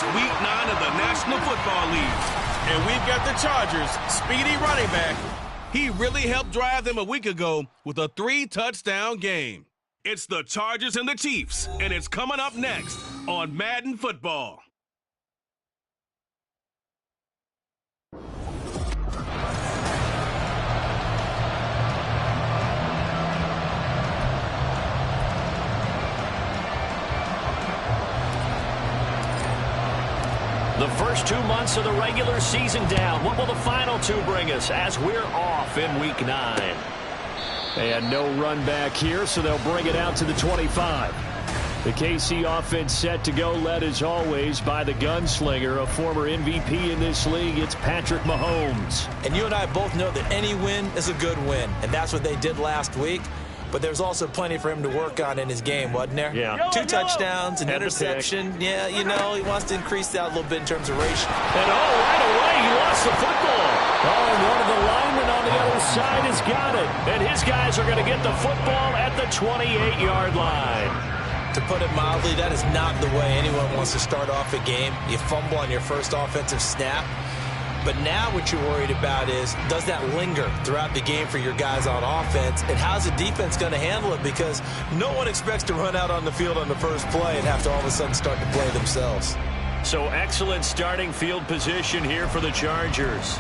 It's Week 9 of the National Football League. And we've got the Chargers' speedy running back. He really helped drive them a week ago with a 3-touchdown game. It's the Chargers and the Chiefs, and it's coming up next on Madden Football. The first 2 months of the regular season down. What will the final 2 bring us as we're off in Week 9? And no run back here, so they'll bring it out to the 25. The KC offense set to go, led as always by the gunslinger, a former MVP in this league. It's Patrick Mahomes. And you and I both know that any win is a good win, and that's what they did last week. But there's also plenty for him to work on in his game, wasn't there? Yeah. 2 touchdowns, an interception. Yeah, you know, he wants to increase that a little bit in terms of ratio. And right away, he lost the football. And one of the linemen on the other side has got it. And his guys are going to get the football at the 28-yard line. To put it mildly, that is not the way anyone wants to start off a game. You fumble on your first offensive snap. But now what you're worried about is, does that linger throughout the game for your guys on offense? And how's the defense going to handle it? Because no one expects to run out on the field on the first play and have to all of a sudden start to play themselves. So excellent starting field position here for the Chargers.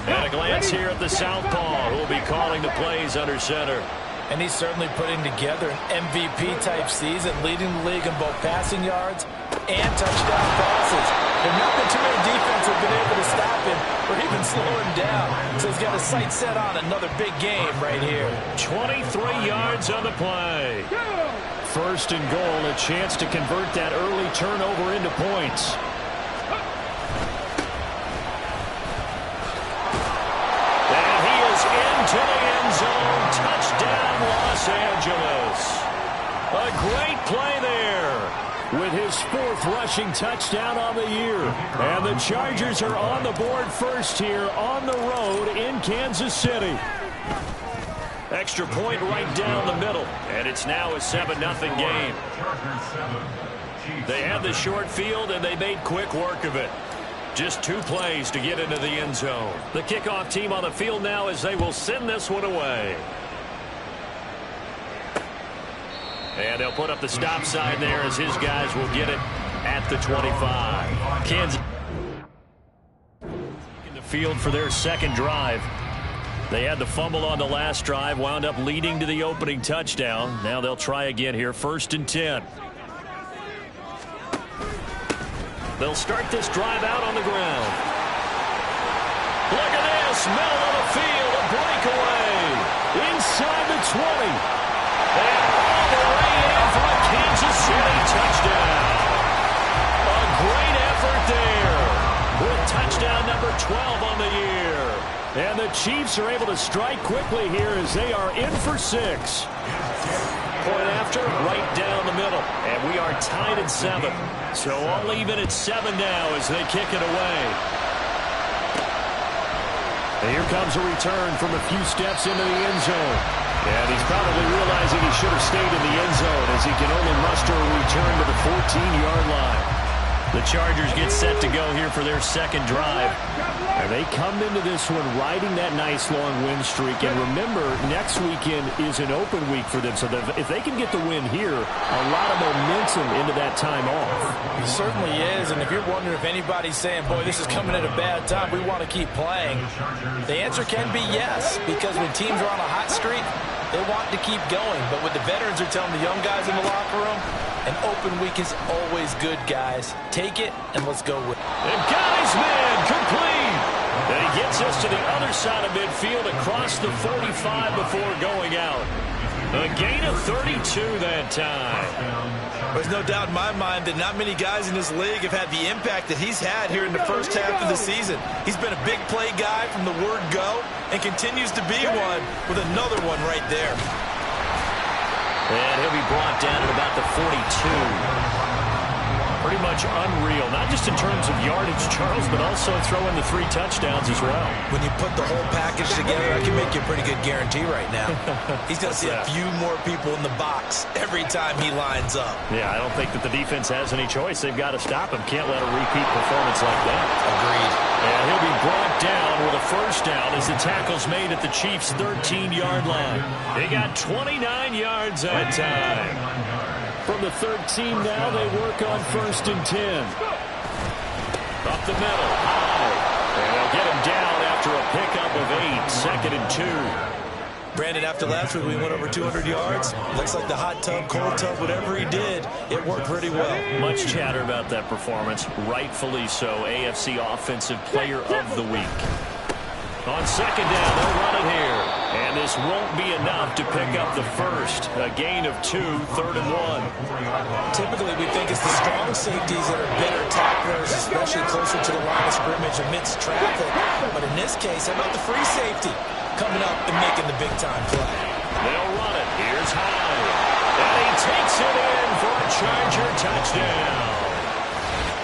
At a glance here at the southpaw, who will be calling the plays under center. And he's certainly putting together an MVP-type season, leading the league in both passing yards and touchdown passes. There's not been too many defenses have been able to stop him or even slow him down. So he's got his sights set on another big game right here. 23 yards on the play. First and goal, a chance to convert that early turnover into points. And he is into the end zone. Touchdown, Los Angeles. A great play there with his 4th rushing touchdown on the year. And the Chargers are on the board first here on the road in Kansas City. Extra point right down the middle. And it's now a 7-0 game. They had the short field, and they made quick work of it. Just 2 plays to get into the end zone. The kickoff team on the field now as they will send this one away. And they'll put up the stop sign there as his guys will get it at the 25. Kansas in the field for their second drive. They had the fumble on the last drive, wound up leading to the opening touchdown. Now they'll try again here, 1st and 10. They'll start this drive out on the ground. Look at this, middle of the field, a breakaway. Inside the 20. And all the way in for a Kansas City touchdown. A great effort there with touchdown number 12 on the year. And the Chiefs are able to strike quickly here as they are in for 6. Point after, right down the middle. And we are tied at 7. So all even at 7 now as they kick it away. And here comes a return from a few steps into the end zone. And he's probably realizing he should have stayed in the end zone as he can only muster a return to the 14-yard line. The Chargers get set to go here for their second drive. And they come into this one riding that nice long win streak. And remember, next weekend is an open week for them. So if they can get the win here, a lot of momentum into that time off. He certainly is. And if you're wondering if anybody's saying, boy, this is coming at a bad time, we want to keep playing, the answer can be yes. Because when teams are on a hot streak, they want to keep going. But what the veterans are telling the young guys in the locker room, an open week is always good, guys. Take it, and let's go with it. And got his man complete. And he gets us to the other side of midfield across the 45 before going out. A gain of 32 that time. There's no doubt in my mind that not many guys in this league have had the impact that he's had here in the first half of the season. He's been a big play guy from the word go and continues to be one with another one right there. And he'll be brought down at about the 42. pretty much unreal, not just in terms of yardage, Charles, but also throwing the 3 touchdowns as well. When you put the whole package together, I can make you a pretty good guarantee right now. He's going to see a few more people in the box every time he lines up. Yeah, I don't think that the defense has any choice. They've got to stop him. Can't let a repeat performance like that. Agreed. And he'll be brought down with a first down as the tackle's made at the Chiefs' 13-yard line. They got 29 yards that time. From the 13 now, they work on 1st and 10. Up the middle, high. And they'll get him down after a pickup of 8, 2nd and 2. Brandon, after last week we went over 200 yards. Looks like the hot tub, cold tub, whatever he did, it worked pretty well. Much chatter about that performance. Rightfully so. AFC Offensive Player of the Week. On 2nd down, they'll run it here. And this won't be enough to pick up the first. A gain of 2, 3rd and 1. Typically, we think it's the strong safeties that are better tacklers, especially closer to the line of scrimmage amidst traffic. But in this case, how about the free safety coming up and making the big-time play? They'll run it. Here's High. And he takes it in for a Charger touchdown.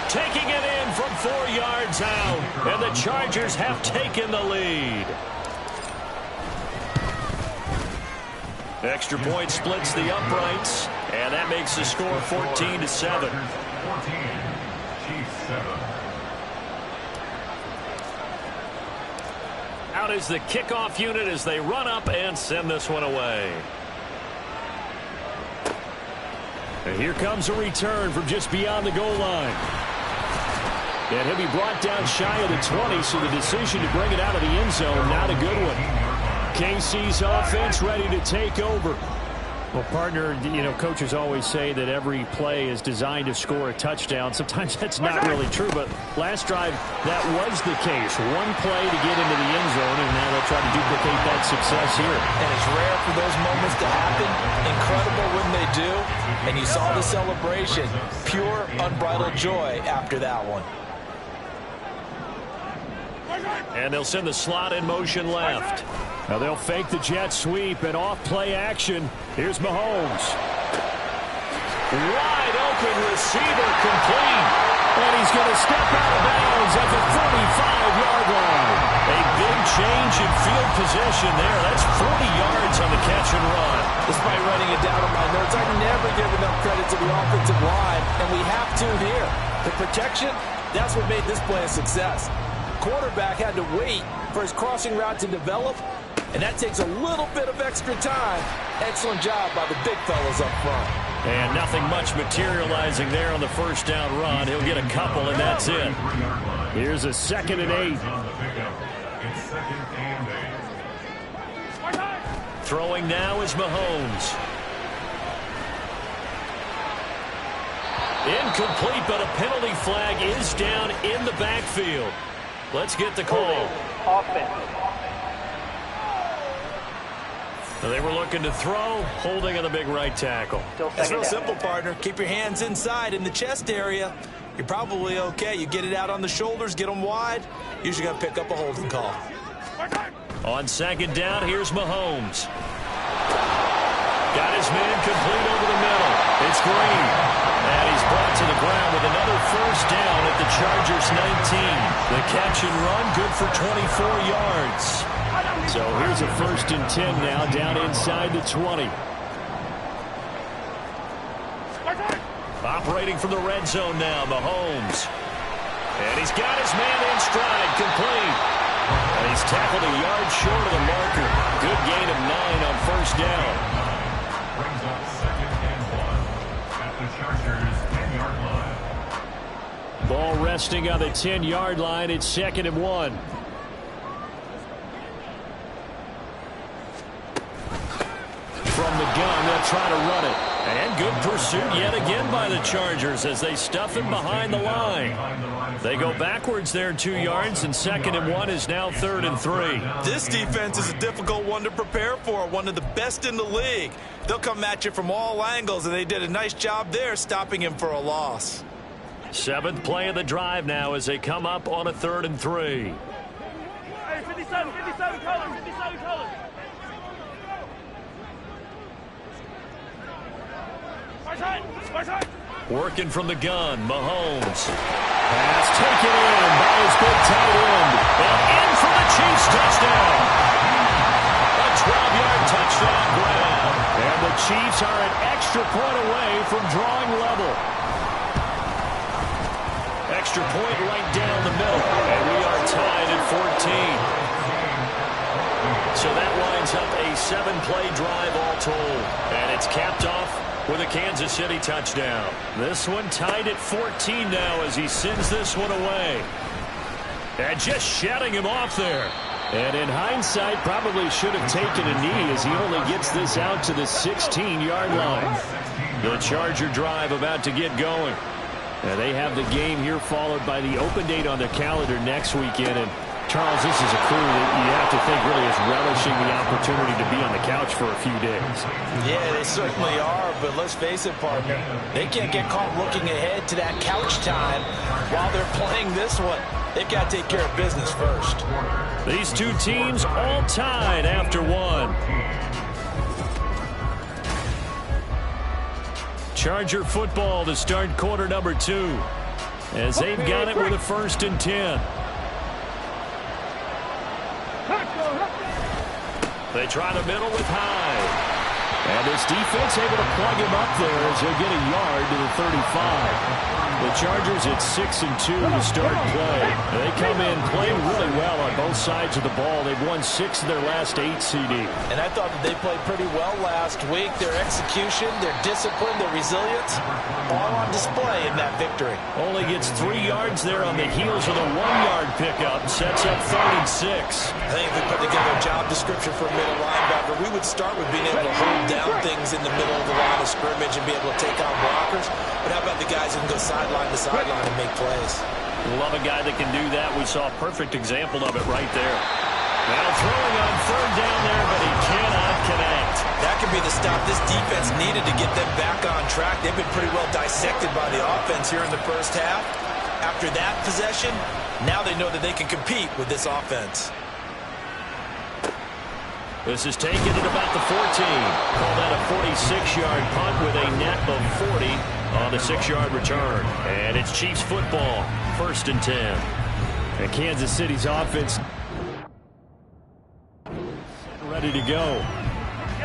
Taking it in from 4 yards out. And the Chargers have taken the lead. Extra point splits the uprights, and that makes the score 14-7. Out is the kickoff unit as they run up and send this one away. And here comes a return from just beyond the goal line. And he'll be brought down shy of the 20, so the decision to bring it out of the end zone, not a good one. KC's offense ready to take over. Well, partner, you know, coaches always say that every play is designed to score a touchdown. Sometimes that's not really true, but last drive, that was the case. One play to get into the end zone, and now they'll try to duplicate that success here. And it's rare for those moments to happen. Incredible when they do. And you saw the celebration. Pure, unbridled joy after that one. And they'll send the slot in motion left. Now they'll fake the jet sweep and off play action. Here's Mahomes. Wide open receiver complete. And he's going to step out of bounds at the 45-yard line. A big change in field position there. That's 40 yards on the catch and run. Despite writing it down on my notes, I never give enough credit to the offensive line, and we have to here. The protection, that's what made this play a success. Quarterback had to wait for his crossing route to develop, and that takes a little bit of extra time. Excellent job by the big fellas up front. And nothing much materializing there on the first down run. He'll get a couple, and that's it. Here's a 2nd and 8. Throwing now is Mahomes. Incomplete, but a penalty flag is down in the backfield. Let's get the call. Offense. They were looking to throw, holding on the big right tackle. It's real simple, partner. Keep your hands inside in the chest area. You're probably okay. You get it out on the shoulders, get them wide. Usually got to pick up a holding call. On 2nd down, here's Mahomes. Got his man complete over the middle. It's Green. And he's brought to the ground with another first down at the Chargers 19. The catch and run good for 24 yards. So here's a 1st and 10 now down inside the 20. Operating from the red zone now, Mahomes. And he's got his man in stride, complete. And he's tackled a yard short of the marker. Good gain of 9 on 1st down. Brings up 2nd and 1 at the Chargers 10-yard line. Ball resting on the 10-yard line. It's 2nd and 1. From the gun, they'll try to run it. And good pursuit yet again by the Chargers as they stuff it behind the line. They go backwards there 2 yards, and 2nd and 1 is now 3rd and 3. This defense is a difficult one to prepare for, one of the best in the league. They'll come at you from all angles, and they did a nice job there stopping him for a loss. 7th play of the drive now as they come up on a 3rd and 3. Hey, 57 colors, 57 colors. Right side, right side. Working from the gun, Mahomes. Pass taken in by his big tight end. And in for the Chiefs touchdown. A 12-yard touchdown grab. And the Chiefs are an extra point away from drawing level. Extra point right down the middle. And we are tied at 14. So that winds up a 7-play drive all told. And it's capped off with a Kansas City touchdown. This one tied at 14 now as he sends this one away. And just shutting him off there. And in hindsight, probably should have taken a knee as he only gets this out to the 16-yard line. The Charger drive about to get going. And they have the game here followed by the open date on their calendar next weekend. And Charles, this is a crew that you have to think really is relishing the opportunity to be on the couch for a few days. Yeah, they certainly are, but let's face it, partner. They can't get caught looking ahead to that couch time while they're playing this one. They've got to take care of business first. These two teams all tied after one. Charger football to start quarter number 2 as they've got it with a 1st and 10. They try the middle with Hyde. And this defense able to plug him up there as he'll get a yard to the 35. The Chargers at 6-2 to start play. They come in playing really well on both sides of the ball. They've won 6 of their last 8 CD. And I thought that they played pretty well last week. Their execution, their discipline, their resilience, all on display in that victory. Only gets 3 yards there on the heels of a 1-yard pickup. Sets up 3rd and 6. I think if we put together a job description for a middle linebacker, we would start with being able to hold down things in the middle of the line of scrimmage and be able to take on blockers. But how about the guys who can go sideline to sideline and make plays? Love a guy that can do that. We saw a perfect example of it right there. Now throwing on 3rd down there, but he cannot connect. That could be the stop this defense needed to get them back on track. They've been pretty well dissected by the offense here in the first half. After that possession, now they know that they can compete with this offense. This is taken at about the 14. Call that a 46-yard punt with a net of 40 on the 6-yard return. And it's Chiefs football, 1st and 10. And Kansas City's offense ready to go.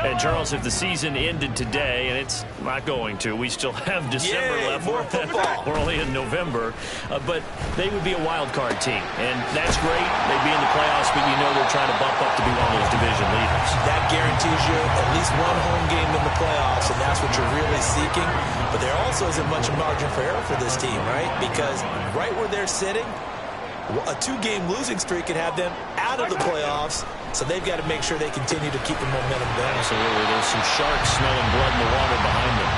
And Charles, if the season ended today, and it's not going to, we still have December left. More football. We're only in November, but they would be a wild card team, and that's great. They'd be in the playoffs, but you know they're trying to bump up to be one of those division leaders. That guarantees you at least one home game in the playoffs, and that's what you're really seeking. But there also isn't much margin for error for this team, right? Because right where they're sitting, a 2-game losing streak could have them out of the playoffs, so they've got to make sure they continue to keep the momentum down. Absolutely. There's some sharks smelling blood in the water behind them.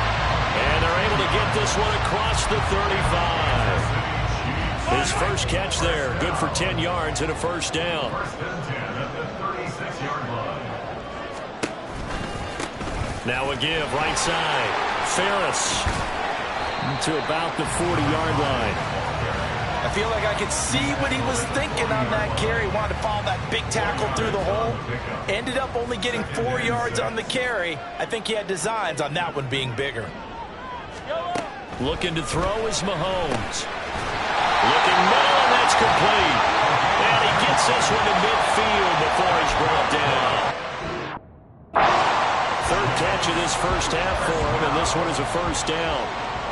And they're able to get this one across the 35. His first catch there, good for 10 yards and a 1st down. 1st and 10 at the 36-yard line. Now a give, right side. Ferris to about the 40-yard line. I feel like I could see what he was thinking on that carry. Wanted to follow that big tackle through the hole. Ended up only getting 4 yards on the carry. I think he had designs on that one being bigger. Looking to throw is Mahomes. Looking middle, and that's complete. And he gets this one to midfield before he's brought down. 3rd catch of this first half for him, and this one is a 1st down.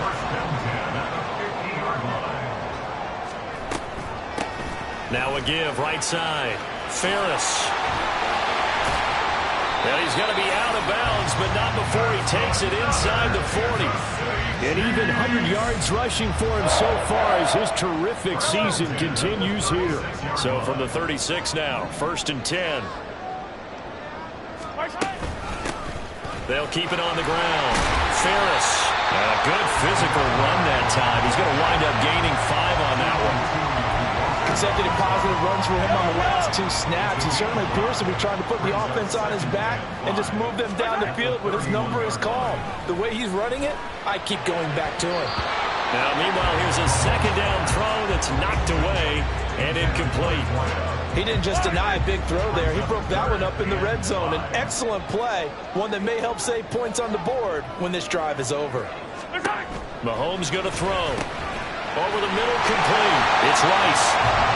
1st and 10 at the 50-yard line. Now a give, right side. Ferris. And he's going to be out of bounds, but not before he takes it inside the 40. And even 100 yards rushing for him so far as his terrific season continues here. So from the 36 now, 1st and 10. They'll keep it on the ground. Ferris. And a good physical run that time. He's going to wind up gaining 5 on that one. Consecutive positive runs for him on the last 2 snaps. He certainly appears to be trying to put the offense on his back and just move them down the field when his number is called. The way he's running it, I keep going back to him. Now, meanwhile, here's a 2nd down throw that's knocked away and incomplete. He didn't just deny a big throw there. He broke that one up in the red zone. An excellent play, one that may help save points on the board when this drive is over. Mahomes going to throw. Over the middle, complete. It's Rice.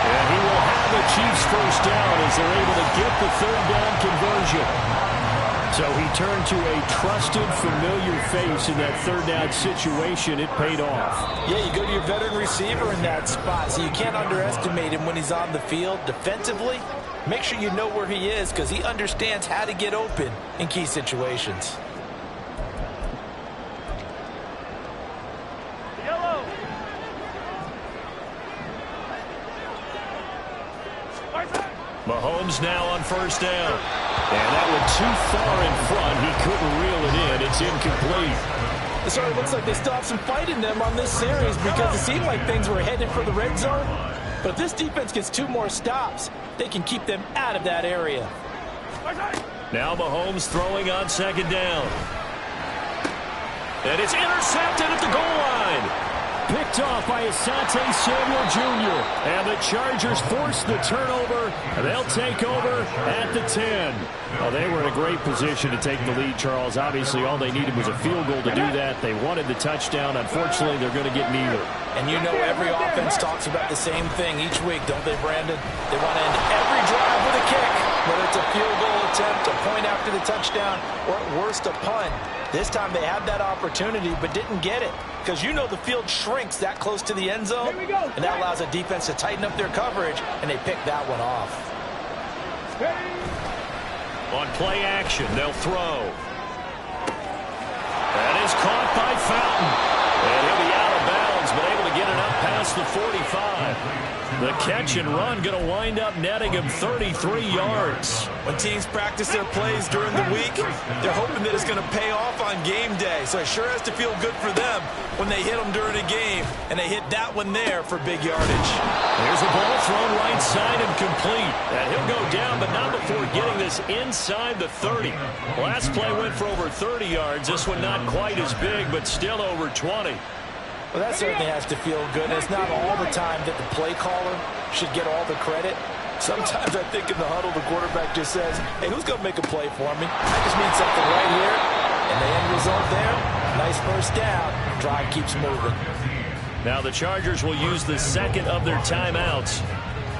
And he will have the Chiefs first down as they're able to get the third down conversion. So he turned to a trusted, familiar face in that third down situation. It paid off. Yeah, you go to your veteran receiver in that spot, so you can't underestimate him when he's on the field defensively. Make sure you know where he is because he understands how to get open in key situations. Yellow. Mahomes now on first down. And that one too far in front. He couldn't reel it in. It's incomplete. It sort of looks like they stopped some fight in them on this series because it seemed like things were headed for the red zone. But if this defense gets 2 more stops, they can keep them out of that area. Now Mahomes throwing on second down. And it's intercepted at the goal line. Picked off by Asante Samuel Jr. And the Chargers force the turnover. They'll take over at the 10. Well, they were in a great position to take the lead, Charles. Obviously, all they needed was a field goal to do that. They wanted the touchdown. Unfortunately, they're going to get neither. And you know every offense talks about the same thing each week, don't they, Brandon? They want to end every drive with a kick, whether it's a field goal attempt, a point after the touchdown, or at worst, a punt. This time they had that opportunity but didn't get it because you know the field shrinks that close to the end zone, and that allows a defense to tighten up their coverage, and they pick that one off. On play action, they'll throw. That is caught by Fountain. And he'll be out of bounds, but able to get it up past the 45. The catch and run going to wind up netting him 33 yards. When teams practice their plays during the week, they're hoping that it's going to pay off on game day. So it sure has to feel good for them when they hit them during a game, and they hit that one there for big yardage. Here's a ball thrown right side and complete. And he'll go down, but not before getting this inside the 30. Last play went for over 30 yards. This one not quite as big, but still over 20. Well, that certainly has to feel good. It's not all the time that the play caller should get all the credit. Sometimes I think in the huddle, the quarterback just says, hey, who's going to make a play for me? I just need something right here. And the end result there, nice first down. Drive keeps moving. Now the Chargers will use the second of their timeouts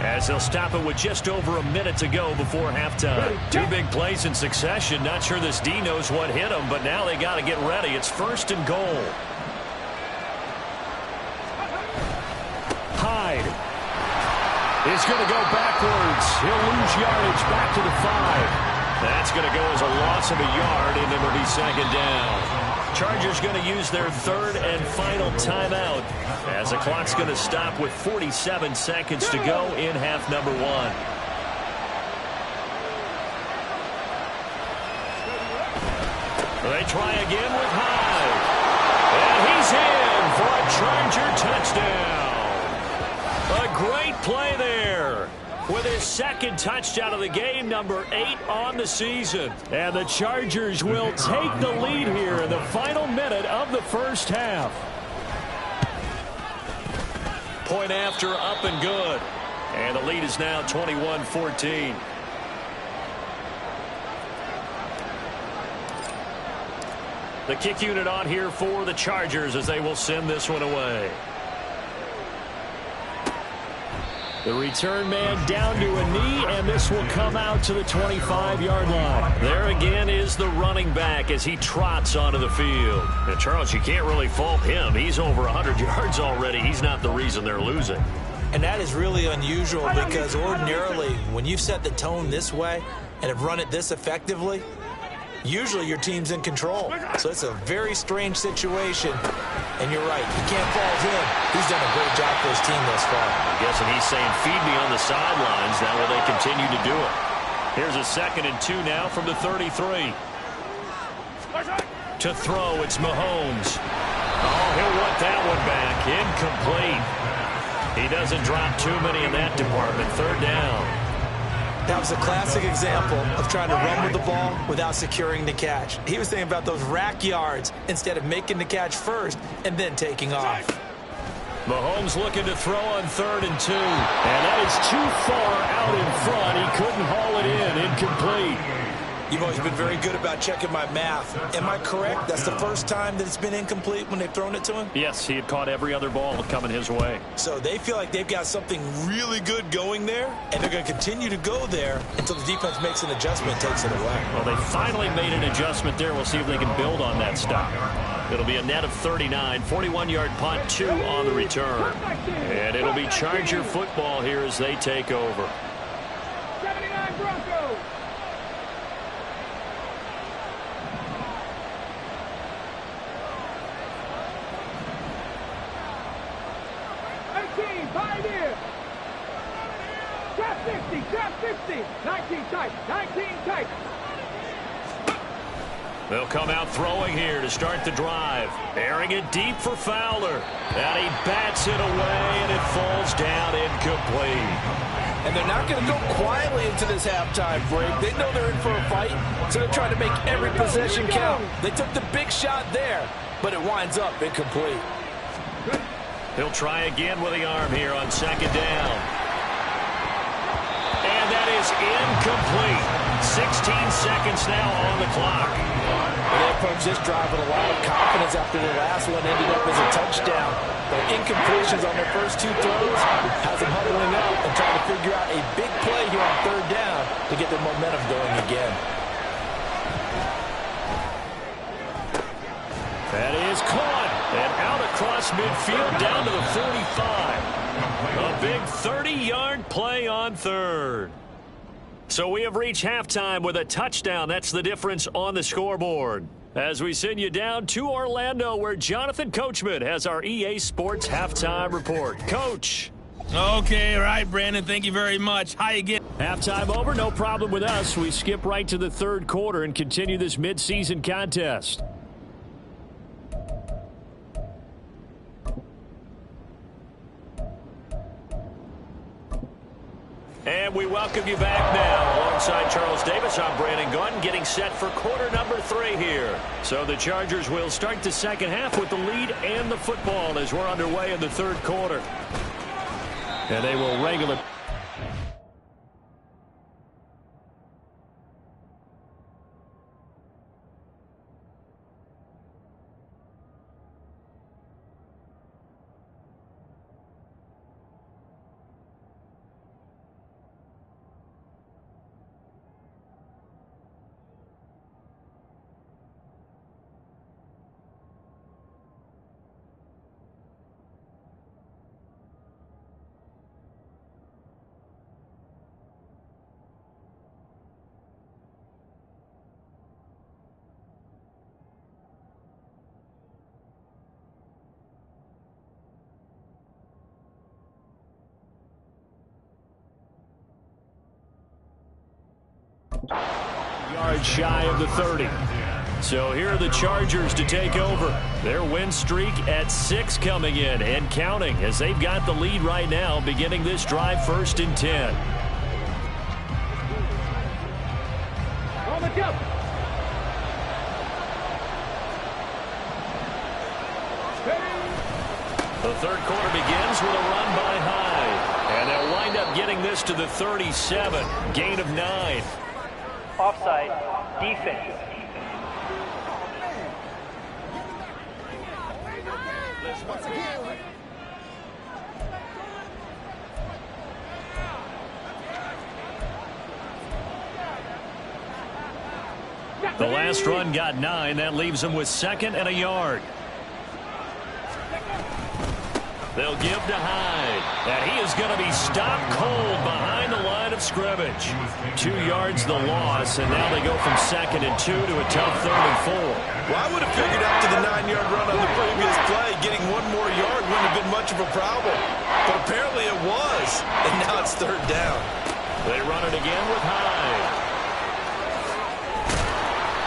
as they'll stop it with just over a minute to go before halftime. 2 big plays in succession. Not sure this D knows what hit him, but now they got to get ready. It's first and goal. Hyde is going to go backwards. He'll lose yardage back to the 5. That's going to go as a loss of a yard, and it'll be second down. Chargers going to use their third and final timeout as the clock's going to stop with 47 seconds to go in half number 1. They try again with Hyde. And he's in for a Charger touchdown. A great play there with his second touchdown of the game, number 8 on the season. And the Chargers will take the lead here in the final minute of the first half. Point after, up and good. And the lead is now 21-14. The kick unit on here for the Chargers as they will send this one away. The return man down to a knee, and this will come out to the 25-yard line. There again is the running back as he trots onto the field. And Charles, you can't really fault him. He's over 100 yards already. He's not the reason they're losing. And that is really unusual because ordinarily when you've set the tone this way and have run it this effectively, usually your team's in control. So it's a very strange situation. And you're right, you can't fault him. He's done a great job for his team thus far. I'm guessing he's saying, feed me on the sidelines. Now will they continue to do it? Here's a 2nd and 2 now from the 33. To throw, it's Mahomes. Oh, he'll want that one back. Incomplete. He doesn't drop too many in that department. 3rd down. That was a classic example of trying to run with the ball without securing the catch. He was thinking about those rack yards instead of making the catch first and then taking off. Mahomes looking to throw on 3rd and 2. And that is too far out in front. He couldn't haul it in. Incomplete. You've always been very good about checking my math. Am I correct? That's the first time that it's been incomplete when they've thrown it to him? Yes, he had caught every other ball coming his way. So they feel like they've got something really good going there, and they're going to continue to go there until the defense makes an adjustment and takes it away. Well, they finally made an adjustment there. We'll see if they can build on that stop. It'll be a net of 39, 41-yard punt, 2 on the return. And it'll be Charger football here as they take over. 79 Broncos. Pioneer. Trap 50, trap 50. 19 tight, 19 tight. They'll come out throwing here to start the drive. Airing it deep for Fowler. And he bats it away, and it falls down incomplete. And they're not going to go quietly into this halftime break. They know they're in for a fight, so they're trying to make every possession count. They took the big shot there, but it winds up incomplete. He'll try again with the arm here on second down. And that is incomplete. 16 seconds now on the clock. They approach this drive with a lot of confidence after the last one ended up as a touchdown. The incompletions on their first 2 throws has them huddling up and trying to figure out a big play here on third down to get their momentum going again. That is caught. And out across midfield down to the 45. A big 30-yard play on third. So we have reached halftime with a touchdown. That's the difference on the scoreboard. As we send you down to Orlando, where Jonathan Coachman has our EA Sports halftime report. Coach. Okay, all right, Brandon. Thank you very much. Hi again. Halftime over, no problem with us. We skip right to the third quarter and continue this midseason contest. And we welcome you back now. Alongside Charles Davis, I'm Brandon Gunn, getting set for quarter number 3 here. So the Chargers will start the second half with the lead and the football as we're underway in the third quarter. And they will regular. Yard shy of the 30. So here are the Chargers to take over. Their win streak at 6 coming in and counting as they've got the lead right now, beginning this drive 1st and 10. On the jump. The third quarter begins with a run by Hyde. And they'll wind up getting this to the 37. Gain of 9. Offside. Defense. The last run got 9. That leaves them with 2nd and a yard. They'll give to Hyde. And he is going to be stopped cold behind the line of scrimmage. 2 yards the loss, and now they go from 2nd and 2 to a tough 3rd and 4. Well, I would have figured after the 9-yard run on the previous play, getting 1 more yard wouldn't have been much of a problem. But apparently it was, and now it's 3rd down. They run it again with Hyde.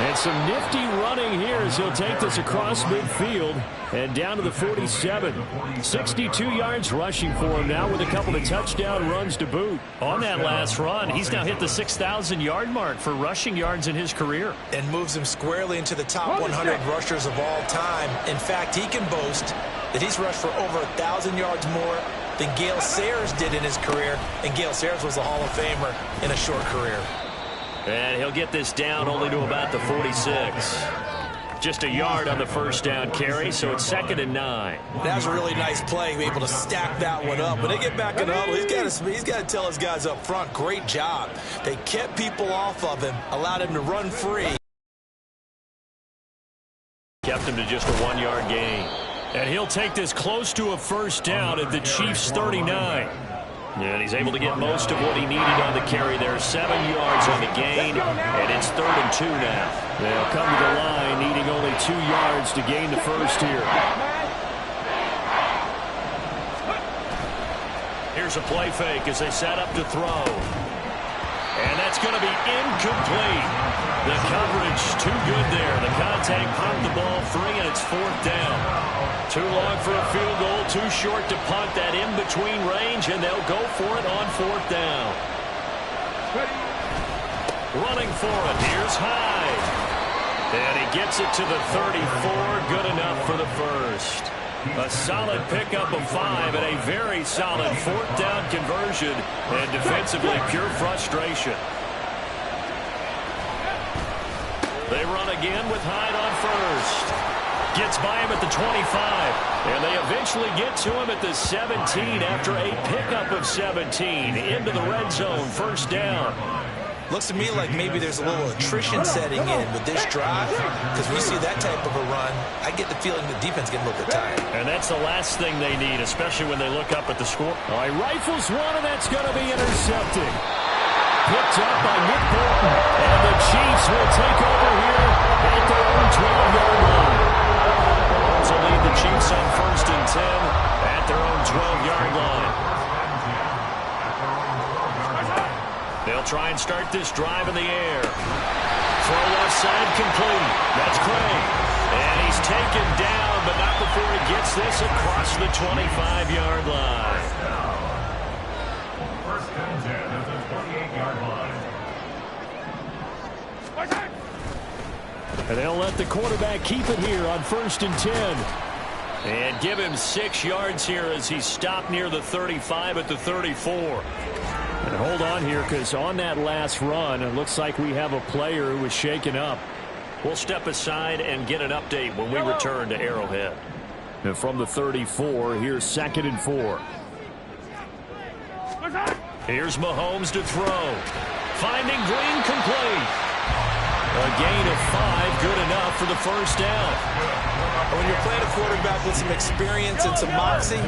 And some nifty running here as he'll take this across midfield and down to the 47. 62 yards rushing for him now with a couple of touchdown runs to boot. On that last run, he's now hit the 6,000-yard mark for rushing yards in his career. And moves him squarely into the top 100 rushers of all time. In fact, he can boast that he's rushed for over 1,000 yards more than Gale Sayers did in his career. And Gale Sayers was a Hall of Famer in a short career. And he'll get this down only to about the 46. Just a yard on the first down carry, so it's 2nd and 9. That was a really nice play, able to stack that one up. When they get back in the huddle, he's got to tell his guys up front, great job. They kept people off of him, allowed him to run free. Kept him to just a 1-yard gain. And he'll take this close to a first down at the Chiefs' 39. And he's able to get most of what he needed on the carry there. 7 yards on the gain, and it's 3rd and 2 now. They'll come to the line, needing only 2 yards to gain the first here. Here's a play fake as they set up to throw. And that's going to be incomplete. The coverage too good there. The contact popped the ball free, and it's 4th down. Too long for a field goal, too short to punt. That in-between range, and they'll go for it on 4th down. Running for it, here's Hyde. And he gets it to the 34, good enough for the first. A solid pickup of 5 and a very solid 4th down conversion, and defensively pure frustration. They run again with Hyde on first. Gets by him at the 25, and they eventually get to him at the 17 after a pickup of 17 into the red zone, first down. Looks to me like maybe there's a little attrition setting in with this drive, because when you see that type of a run, I get the feeling the defense getting a little bit tired. And that's the last thing they need, especially when they look up at the score. All right, rifles one, and that's going to be intercepted. Picked up by Nick Bolton, and the Chiefs will take over here at their own 12-yard line. So lead the Chiefs on 1st and 10 at their own 12-yard line. They'll try and start this drive in the air. Throw left side complete. That's Craig. And he's taken down, but not before he gets this across the 25-yard line. 1st and 10 at the 28-yard line. And they'll let the quarterback keep it here on 1st and 10. And give him 6 yards here as he's stopped near the 35 at the 34. And hold on here, because on that last run, it looks like we have a player who was shaken up. We'll step aside and get an update when we return to Arrowhead. And from the 34, here's 2nd and 4. Here's Mahomes to throw. Finding Green complete. A gain of 5, good enough for the first down. When you're playing a quarterback with some experience and some moxie,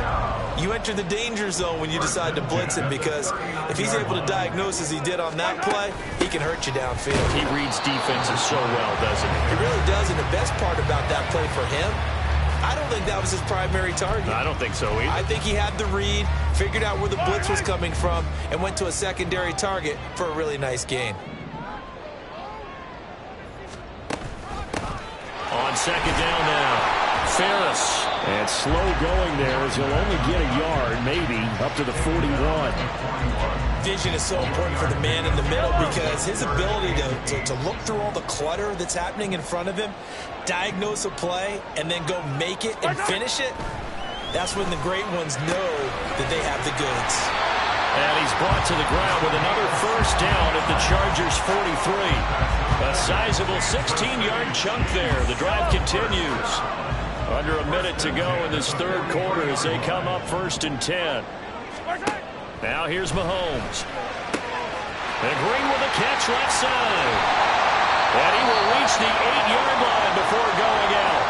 you enter the danger zone when you decide to blitz him, because if he's able to diagnose as he did on that play, he can hurt you downfield. He reads defenses so well, doesn't he? He really does, and the best part about that play for him, I don't think that was his primary target. I don't think so either. I think he had the read, figured out where the blitz was coming from, and went to a secondary target for a really nice gain. On 2nd down now. Ferris. And slow going there as he'll only get a yard, maybe, up to the 41. Vision is so important for the man in the middle, because his ability to look through all the clutter that's happening in front of him, diagnose a play, and then go make it and finish it, that's when the great ones know that they have the goods. And he's brought to the ground with another first down at the Chargers' 43. A sizable 16-yard chunk there. The drive continues. Under a minute to go in this 3rd quarter as they come up 1st and 10. Now here's Mahomes. And Green with a catch left side. And he will reach the 8-yard line before going out.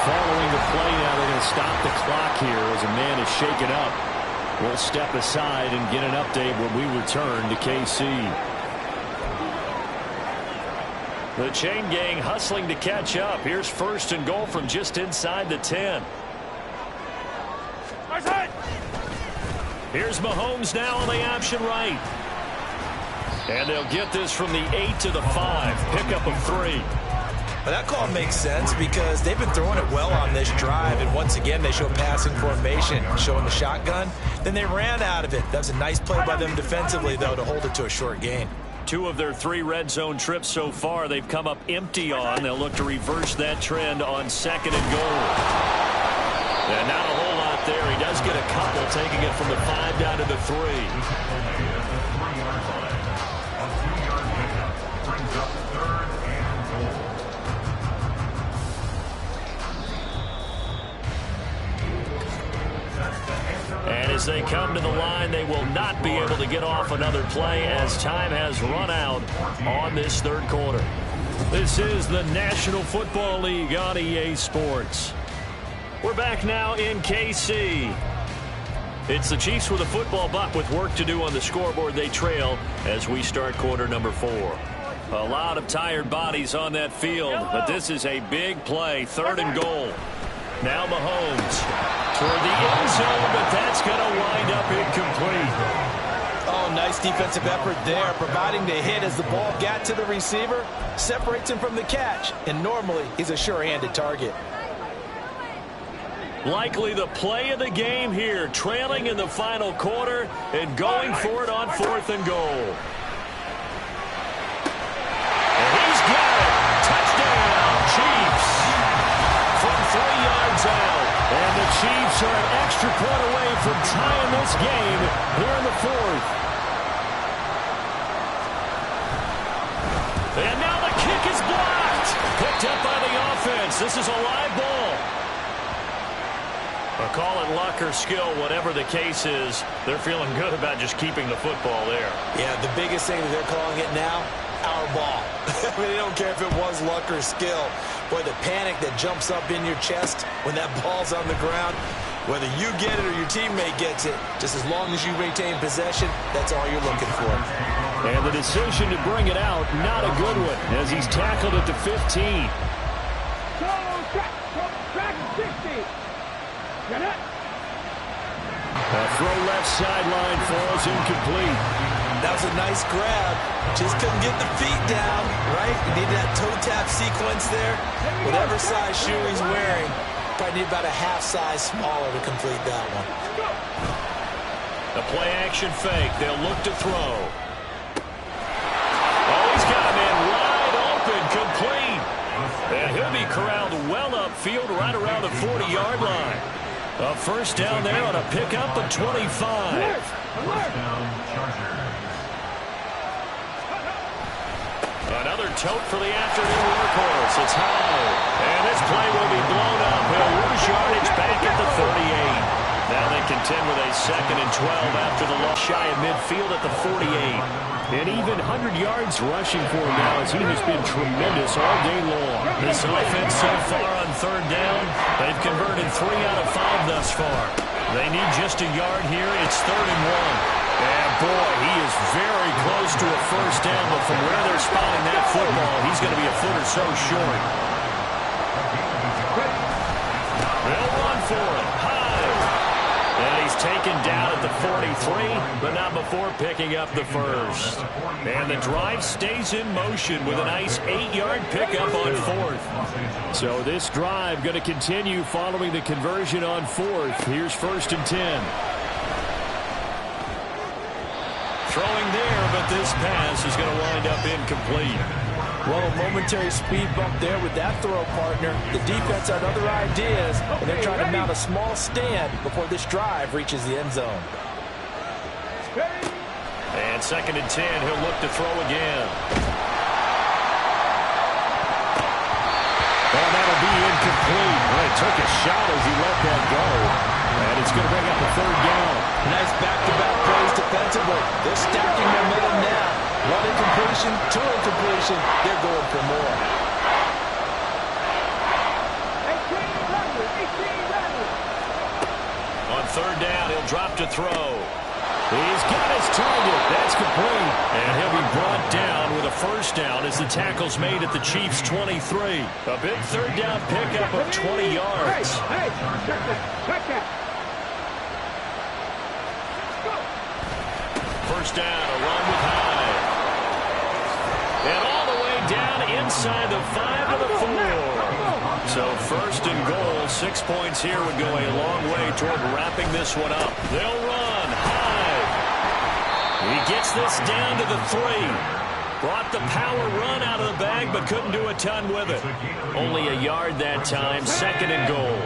Following the play now, they're going to stop the clock here as a man is shaken up. We'll step aside and get an update when we return to KC. The chain gang hustling to catch up. Here's 1st and goal from just inside the 10. Here's Mahomes now on the option right. And they'll get this from the 8 to the 5. Pickup of 3. Well, that call makes sense because they've been throwing it well on this drive, and once again they show passing formation, showing the shotgun. Then they ran out of it. That was a nice play by them defensively, though, to hold it to a short gain. 2 of their 3 red zone trips so far they've come up empty on. They'll look to reverse that trend on 2nd and goal. And not a whole lot there. He does get a couple, taking it from the 5 down to the 3. up 3rd and goal. And as they come to the line, they will not be able to get off another play as time has run out on this 3rd quarter. This is the National Football League on EA Sports. We're back now in KC. It's the Chiefs with a football, but with work to do on the scoreboard. They trail as we start quarter number 4. A lot of tired bodies on that field, but this is a big play. 3rd and goal. Now Mahomes toward the end zone, but that's going to wind up incomplete. Oh, nice defensive effort there, providing the hit as the ball got to the receiver, separates him from the catch, and normally he's a sure-handed target. Likely the play of the game here, trailing in the final quarter and going for it on 4th and goal. And he's got it. Touchdown, Chiefs. From 3 yards out. And the Chiefs are an extra point away from tying this game here in the 4th. And now the kick is blocked. Picked up by the offense. This is a live ball. Call it luck or skill, whatever the case is, they're feeling good about just keeping the football there. Yeah, the biggest thing that they're calling it now, our ball. I mean, they don't care if it was luck or skill. Boy, the panic that jumps up in your chest when that ball's on the ground, whether you get it or your teammate gets it, just as long as you retain possession, that's all you're looking for. And the decision to bring it out, not a good one, as he's tackled at the 15. A throw left sideline falls incomplete. That was a nice grab. Just couldn't get the feet down, right? You need that toe tap sequence there. Whatever size shoe he's wearing, probably need about a half size smaller to complete that one. A play action fake. They'll look to throw. Oh, he's got a man wide open, complete. And he'll be corralled well upfield right around the 40-yard line. A first down there on a pickup of 25. First down, Chargers. Another tote for the afternoon workhorse. It's high. And this play will be blown up. He'll lose yardage back at the 38. Now they contend with a 2nd and 12 after the loss shy of midfield at the 48. And even 100 yards rushing for him now as he has been tremendous all day long. This offense so far on 3rd down, they've converted 3 out of 5 thus far. They need just a yard here. It's 3rd and 1. And boy, he is very close to a first down, but from where they're spotting that football, he's going to be a foot or so short. They'll run for it. And he's taken down at the 43, but not before picking up the first. And the drive stays in motion with a nice 8-yard pickup on 4th. So this drive going to continue following the conversion on 4th. Here's 1st and 10. Throwing there, but this pass is going to wind up incomplete. Well, a momentary speed bump there with that throw partner. The defense had other ideas, and they're trying to mount a small stand before this drive reaches the end zone. And 2nd and 10, he'll look to throw again. And that'll be incomplete. Well, he took a shot as he let that go. And it's going to bring up a 3rd down. Nice back-to-back plays defensively. They're stacking momentum now. 1 incompletion, 2 incompletion. They're going for more. On 3rd down, he'll drop to throw. He's got his target. That's complete. And he'll be brought down with a first down as the tackle's made at the Chiefs' 23. A big 3rd down pickup of 20 yards. Check that. First down, a run with Hyde. And all the way down inside the 5 of the 4. So 1st and goal, 6 points here would go a long way toward wrapping this one up. They'll run. Hyde. He gets this down to the 3. Brought the power run out of the bag, but couldn't do a ton with it. Only a yard that time, 2nd and goal.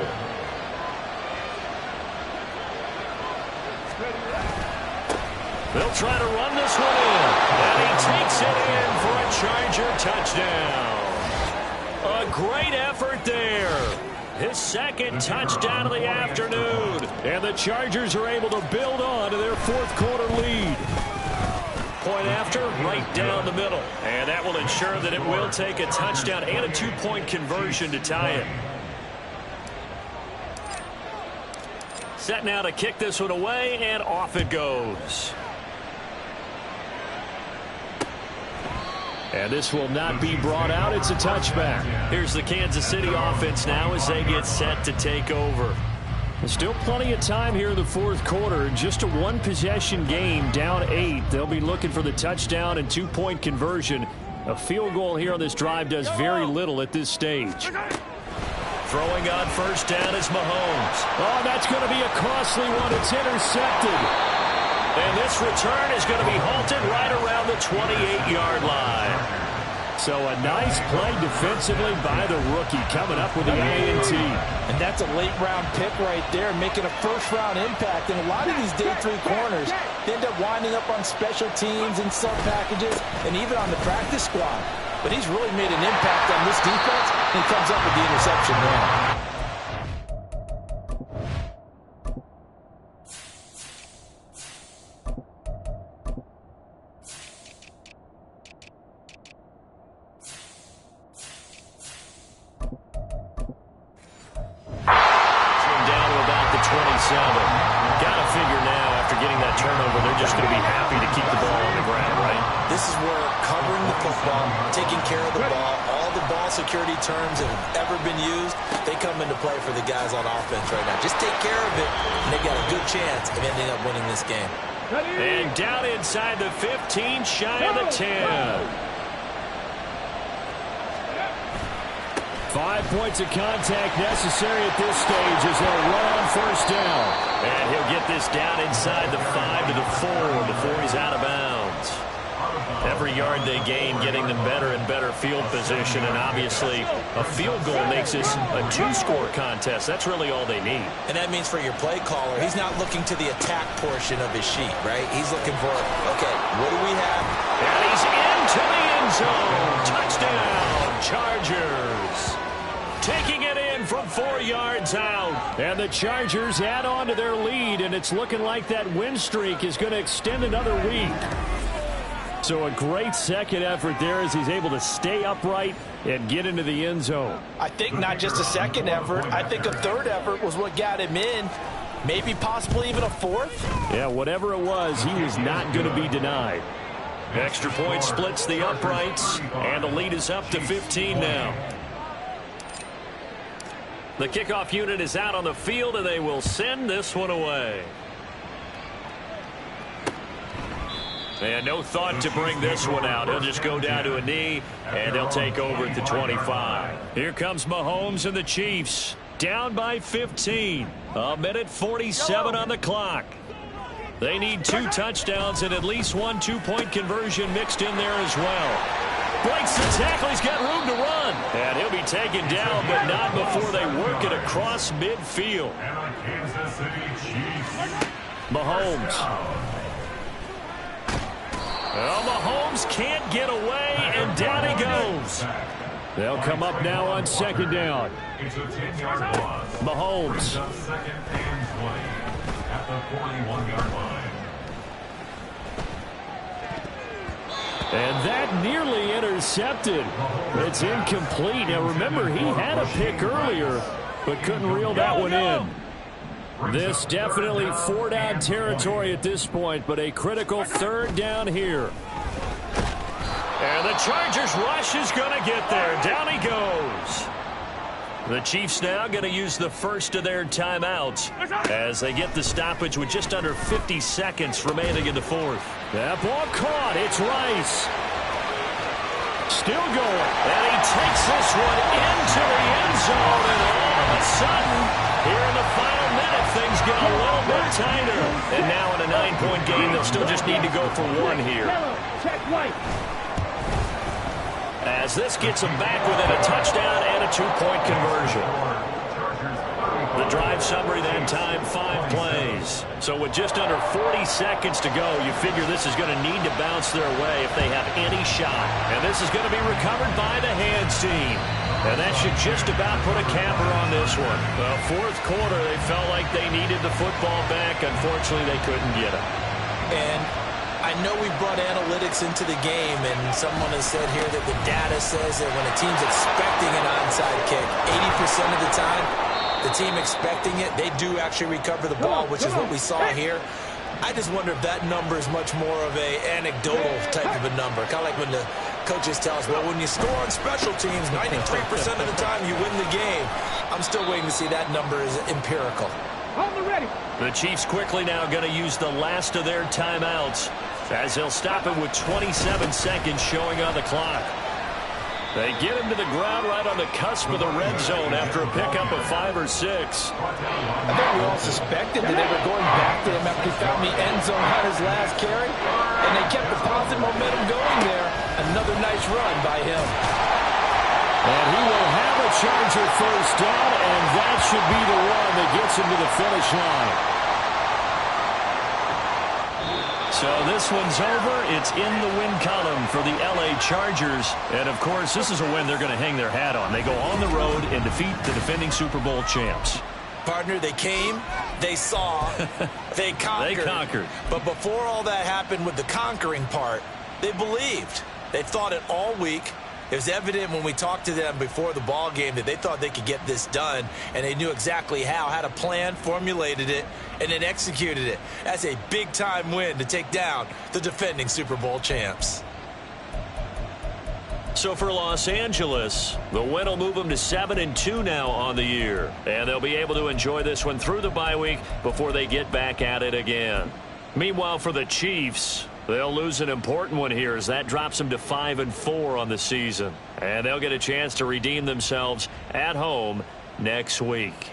They'll try to run this one in. And he takes it in for a Charger touchdown. A great effort there. His second touchdown of the afternoon. And the Chargers are able to build on to their fourth quarter lead. Point after, right down the middle. And that will ensure that it will take a touchdown and a two-point conversion to tie it. Set now to kick this one away, and off it goes. And this will not be brought out. It's a touchback. Here's the Kansas City offense now as they get set to take over. There's still plenty of time here in the fourth quarter. Just a one-possession game, down 8. They'll be looking for the touchdown and two-point conversion. A field goal here on this drive does very little at this stage. Throwing on first down is Mahomes. Oh, that's going to be a costly one. It's intercepted. And this return is going to be halted right around the 28-yard line. So a nice play defensively by the rookie, coming up with the INT. And that's a late-round pick right there, making a first-round impact. And a lot of these day 3 corners end up winding up on special teams and sub packages and even on the practice squad. But he's really made an impact on this defense and comes up with the interception there. Down to about the 27. Got to figure now, after getting that turnover, they're just going to be happy to keep the ball on the ground, right? This is where covering the football, taking care of the ball, all the ball security terms that have ever been used, they come into play for the guys on offense right now. Just take care of it, and they got a good chance of ending up winning this game. And down inside the 15, shy of the 10. 5 points of contact necessary at this stage as they'll run on first down. And he'll get this down inside the 5 to the 4 before he's out of bounds. Every yard they gain, getting them better and better field position. And obviously, a field goal makes this a 2-score contest. That's really all they need. And that means for your play caller, he's not looking to the attack portion of his sheet, right? He's looking for, okay, what do we have? And he's into the end zone. Touchdown, Chargers. Taking it in from 4 yards out. And the Chargers add on to their lead, and it's looking like that win streak is going to extend another week. So a great second effort there as he's able to stay upright and get into the end zone. I think not just a second effort. I think a third effort was what got him in. Maybe possibly even a fourth. Yeah, whatever it was, he was not going to be denied. Extra point splits the uprights, and the lead is up to 15 now. The kickoff unit is out on the field, and they will send this one away. And no thought to bring this one out. He'll just go down to a knee, and they'll take over at the 25. Here comes Mahomes and the Chiefs. Down by 15. A minute 47 on the clock. They need 2 touchdowns and at least 1 2-point conversion mixed in there as well. Breaks the tackle. He's got room to run. And he'll be taken down, but not before they work it across midfield. Mahomes. Well, Mahomes can't get away, and down he goes. They'll come up now on second down. It's a 10-yard loss. Mahomes. Second and 20 at the 41-yard line. And that nearly intercepted. It's incomplete. Now, remember, he had a pick earlier, but couldn't reel that one in. This definitely 4-down territory at this point, but a critical third down here. And the Chargers rush is going to get there. Down he goes. The Chiefs now going to use the first of their timeouts as they get the stoppage with just under 50 seconds remaining in the fourth. That ball caught. It's Rice. Still going. And he takes this one into the end zone. And all of a sudden, here in the final minute, things get a little bit tighter. And now in a 9-point game, they'll still just need to go for 1 here. As this gets them back within a touchdown and a 2-point conversion. The drive summary that time, 5 plays. So with just under 40 seconds to go, you figure this is going to need to bounce their way if they have any shot. And this is going to be recovered by the hands team. And that should just about put a capper on this one. Well, fourth quarter, they felt like they needed the football back. Unfortunately, they couldn't get it. And I know we brought analytics into the game, and someone has said here that the data says that when a team's expecting an onside kick, 80% of the time, the team expecting it, they do actually recover the ball, which is what we saw here. I just wonder if that number is much more of a anecdotal type of a number. Kind of like when the coaches tell us, well, when you score on special teams, 93% of the time you win the game. I'm still waiting to see that number is empirical. On the ready. The Chiefs quickly now going to use the last of their timeouts as they'll stop it with 27 seconds showing on the clock. They get him to the ground right on the cusp of the red zone after a pickup of 5 or 6. I think we all suspected that they were going back to him after he found the end zone on his last carry, and they kept the positive momentum going there. Another nice run by him. And he will have a Charger first down, and that should be the one that gets him to the finish line. So this one's over. It's in the win column for the L.A. Chargers. And, of course, this is a win they're going to hang their hat on. They go on the road and defeat the defending Super Bowl champs. Partner, they came, they saw, they conquered. They conquered. But before all that happened with the conquering part, they believed. They thought it all week. It was evident when we talked to them before the ball game that they thought they could get this done, and they knew exactly how, had a plan, formulated it, and then executed it. That's a big-time win to take down the defending Super Bowl champs. So for Los Angeles, the win will move them to 7-2 now on the year. And they'll be able to enjoy this one through the bye week before they get back at it again. Meanwhile, for the Chiefs, they'll lose an important one here as that drops them to 5-4 on the season. And they'll get a chance to redeem themselves at home next week.